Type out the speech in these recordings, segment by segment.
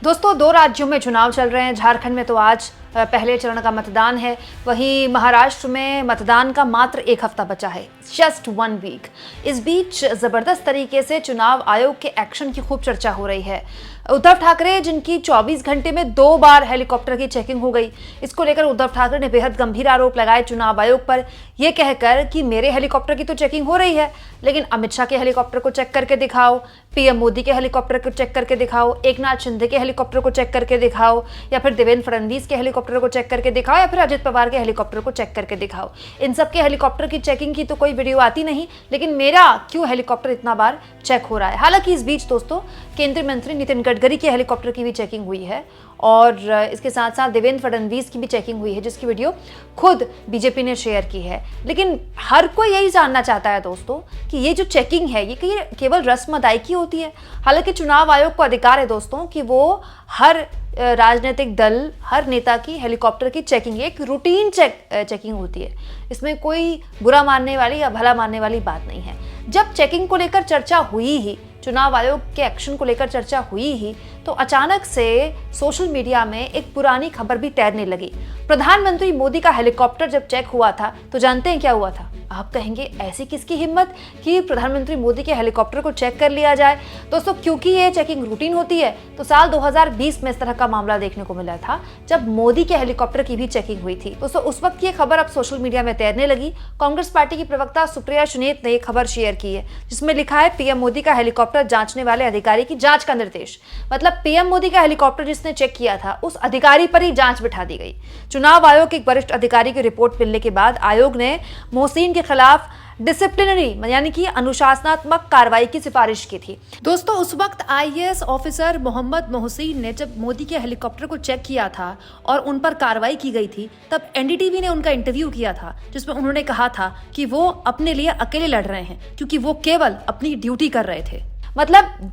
दोस्तों, दो राज्यों में चुनाव चल रहे हैं। झारखंड में तो आज पहले चरण का मतदान है, वहीं महाराष्ट्र में मतदान का मात्र एक हफ्ता बचा है, जस्ट 1 वीक। इस बीच जबरदस्त तरीके से चुनाव आयोग के एक्शन की खूब चर्चा हो रही है। उद्धव ठाकरे, जिनकी 24 घंटे में 2 बार हेलीकॉप्टर की चेकिंग हो गई, इसको लेकर उद्धव ठाकरे ने बेहद गंभीर आरोप लगाए चुनाव आयोग पर, यह कहकर कि मेरे हेलीकॉप्टर की तो चेकिंग हो रही है, लेकिन अमित शाह के हेलीकॉप्टर को चेक करके दिखाओ, पीएम मोदी के हेलीकॉप्टर को चेक करके दिखाओ, एकनाथ शिंदे के हेलीकॉप्टर को चेक करके दिखाओ, या फिर देवेंद्र फडणवीस के हेलीकॉप्टर को चेक करके दिखाओ, या फिर अजित पवार के हेलीकॉप्टर को चेक करके दिखाओ। इन सब के हेलीकॉप्टर की चेकिंग की तो कोई वीडियो आती नहीं, लेकिन मेरा क्यों हेलीकॉप्टर इतना बार चेक हो रहा है। हालांकि इस बीच दोस्तों, केंद्रीय मंत्री नितिन गडकरी के हेलीकॉप्टर की भी चेकिंग हुई है और इसके साथ साथ देवेंद्र फडणवीस की भी चेकिंग हुई है, जिसकी वीडियो खुद बीजेपी ने शेयर की है। लेकिन हर कोई यही जानना चाहता है दोस्तों कि ये जो चेकिंग है, ये केवल रस्म अदायगी होती है। हालांकि चुनाव आयोग को अधिकार है दोस्तों कि वो हर राजनीतिक दल, हर नेता की हेलीकॉप्टर की चेकिंग, एक रूटीन चेकिंग होती है। इसमें कोई बुरा मानने वाली या भला मानने वाली बात नहीं है। जब चेकिंग को लेकर चर्चा हुई ही, चुनाव आयोग के एक्शन को लेकर चर्चा हुई ही, तो अचानक से सोशल मीडिया में एक पुरानी खबर भी तैरने लगी। प्रधानमंत्री मोदी का हेलीकॉप्टर जब चेक हुआ था, तो जानते हैं क्या हुआ था? आप कहेंगे ऐसी किसकी हिम्मत कि प्रधानमंत्री मोदी के हेलीकॉप्टर को चेक कर लिया जाए। दोस्तों, क्योंकि ये चेकिंग रूटीन होती है, तो साल 2020 में इस तरह का मामला देखने को मिला था, जब मोदी के हेलीकॉप्टर की भी चेकिंग हुई थी। दोस्तों, उस वक्त ये खबर अब सोशल मीडिया में तैरने लगी। कांग्रेस पार्टी की प्रवक्ता सुप्रिया सुनीत ने ये खबर शेयर की है, जिसमें लिखा है पीएम मोदी का हेलीकॉप्टर जांचने वाले अधिकारी की जांच का निर्देश। मतलब पीएम मोदी का हेलीकॉप्टर जिसने चेक किया था, उस अधिकारी पर ही जांच बिठा दी गई। चुनाव आयोग के एक वरिष्ठ अधिकारी की रिपोर्ट मिलने के बाद आयोग ने मोहसिन के खिलाफ डिसिप्लिनरी यानी कि अनुशासनात्मक कार्रवाई की सिफारिश की थी। दोस्तों, उस वक्त आईएएस ऑफिसर मोहम्मद मोहसिन ने जब मोदी के हेलीकॉप्टर को चेक किया था और उन पर कार्रवाई की गई थी, तब एनडीटीवी ने उनका इंटरव्यू किया था, जिसमें उन्होंने कहा था कि वो अपने लिए अकेले लड़ रहे हैं, क्योंकि वो केवल अपनी ड्यूटी कर रहे थे। मतलब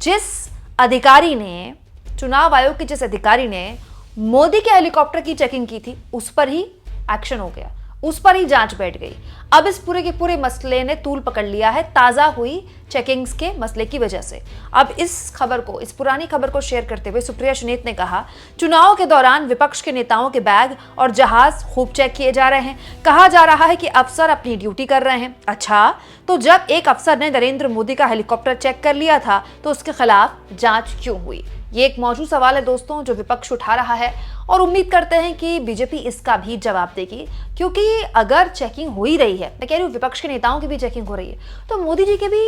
चुनाव आयोग के जिस अधिकारी ने मोदी के हेलीकॉप्टर की चेकिंग की थी, उस पर ही एक्शन हो गया, उस पर ही जांच बैठ गई। अब इस पूरे के पूरे मसले ने तूल पकड़ लिया है ताजा हुई चेकिंग्स के मसले की वजह से। अब इस पुरानी खबर को शेयर करते हुए सुप्रिया सुनीत ने कहा, चुनाव के दौरान विपक्ष के नेताओं के बैग और जहाज खूब चेक किए जा रहे हैं। कहा जा रहा है कि अफसर अपनी ड्यूटी कर रहे हैं। अच्छा, तो जब एक अफसर ने नरेंद्र मोदी का हेलीकॉप्टर चेक कर लिया था, तो उसके खिलाफ जांच क्यों हुई? ये एक मौजूद सवाल है दोस्तों, जो विपक्ष उठा रहा है, और उम्मीद करते हैं कि बीजेपी इसका भी जवाब देगी। क्योंकि अगर चेकिंग हो ही रही है, मैं कह रही हूँ विपक्ष के नेताओं की भी चेकिंग हो रही है, तो मोदी जी के भी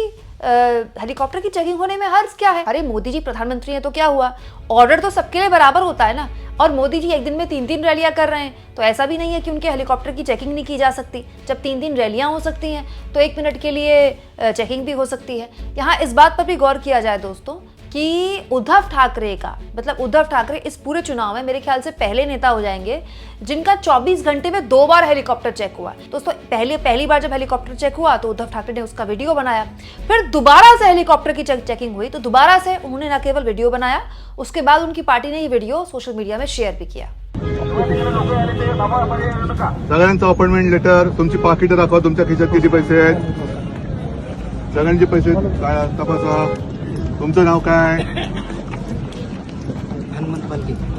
हेलीकॉप्टर की चेकिंग होने में हर्ज क्या है? अरे मोदी जी प्रधानमंत्री हैं तो क्या हुआ? ऑर्डर तो सबके लिए बराबर होता है ना। और मोदी जी एक दिन में 3-3 रैलियां कर रहे हैं, तो ऐसा भी नहीं है कि उनके हेलीकॉप्टर की चेकिंग नहीं की जा सकती। जब 3-3 रैलियां हो सकती हैं, तो 1 मिनट के लिए चेकिंग भी हो सकती है। यहाँ इस बात पर भी गौर किया जाए दोस्तों कि उद्धव ठाकरे इस पूरे चुनाव में मेरे ख्याल से पहले नेता हो जाएंगे जिनका 24 घंटे में 2 बार हेलीकॉप्टर चेक हुआ। दोस्तों, पहली बार जब हेलीकॉप्टर चेक हुआ, तो उद्धव ठाकरे ने उसका वीडियो बनाया। फिर दोबारा से हेलीकॉप्टर की चेकिंग हुई, तो दोबारा से उन्होंने न केवल वीडियो बनाया, उसके बाद उनकी पार्टी ने ये वीडियो सोशल मीडिया में शेयर भी किया। सगळ्यांचं अपॉइंटमेंट लेटर, तुमची पाकिटं दाखवा, तुमच्या खिशात किती पैसे आहेत, सगळ्यांचे पैसे तपासा। तुमचं नाव काय?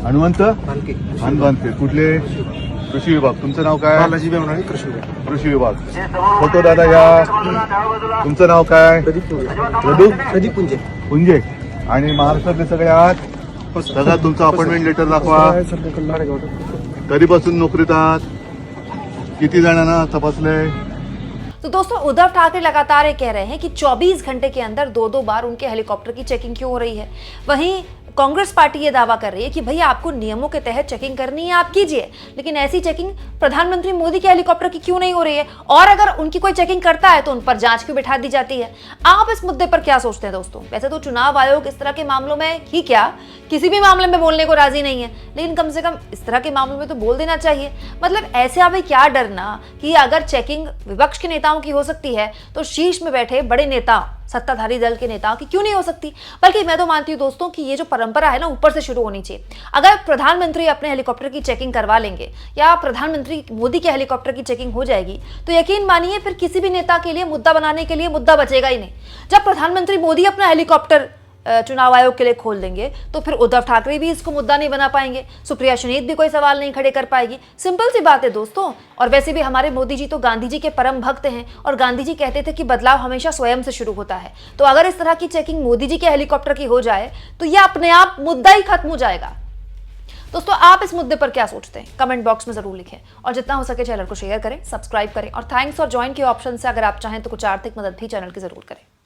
हनुमंत पानके. कुठले? कृषी विभाग. तुमचं नाव काय? बालाजी बेवणारे, कृषी विभाग. फोटो दादा या. तुमचं नाव काय? प्रदीप पुंजे. आणि महाराष्ट्रातले सगळे आहात. दादा, तुमचं अपॉइंटमेंट लेटर दाखवा. कधीपासून नोकरीत आहात? किती जणांना तपासले? तो दोस्तों, उद्धव ठाकरे लगातार ये कह रहे हैं कि 24 घंटे के अंदर 2-2 बार उनके हेलीकॉप्टर की चेकिंग क्यों हो रही है। वहीं कांग्रेस पार्टी ये दावा कर रही है कि भैया आपको नियमों के तहत चेकिंग करनी है, आप कीजिए, लेकिन ऐसी चेकिंग प्रधानमंत्री मोदी के हेलीकॉप्टर की क्यों नहीं हो रही है? और अगर उनकी कोई चेकिंग करता है, तो उन पर जांच क्यों बिठा दी जाती है? आप इस मुद्दे पर क्या सोचते हैं दोस्तों? वैसे तो चुनाव आयोग इस तरह के मामलों में ही क्या, किसी भी मामले में बोलने को राजी नहीं है, लेकिन कम से कम इस तरह के मामलों में तो बोल देना चाहिए। मतलब ऐसे अभी क्या डरना कि अगर चेकिंग विपक्ष के नेताओं की हो सकती है, तो शीर्ष में बैठे बड़े नेता, सत्ताधारी दल के नेताओं की क्यों नहीं हो सकती? बल्कि मैं तो मानती हूँ दोस्तों कि ये जो परंपरा है ना, ऊपर से शुरू होनी चाहिए। अगर प्रधानमंत्री अपने हेलीकॉप्टर की चेकिंग करवा लेंगे, या प्रधानमंत्री मोदी के हेलीकॉप्टर की चेकिंग हो जाएगी, तो यकीन मानिए फिर किसी भी नेता के लिए मुद्दा बनाने के लिए मुद्दा बचेगा ही नहीं। जब प्रधानमंत्री मोदी अपना हेलीकॉप्टर चुनाव आयोग के लिए खोल देंगे तो फिर उद्धव ठाकरे भी इसको मुद्दा नहीं बना पाएंगे, सुप्रिया सुनीत भी कोई सवाल नहीं खड़े कर पाएगी। सिंपल सी बात है दोस्तों। और वैसे भी हमारे मोदी जी तो गांधी जी के परम भक्त हैं और गांधी जी कहते थे कि बदलाव हमेशा स्वयं से शुरू होता है। तो अगर इस तरह की चेकिंग मोदी जी के हेलीकॉप्टर की हो जाए तो यह अपने आप मुद्दा ही खत्म हो जाएगा। दोस्तों, आप इस मुद्दे पर क्या सोचते हैं कमेंट बॉक्स में जरूर लिखें और जितना हो सके चैनल को शेयर करें, सब्सक्राइब करें और थैंक्स और ज्वाइन के ऑप्शन से अगर आप चाहें तो कुछ आर्थिक मदद भी चैनल की जरूर करें।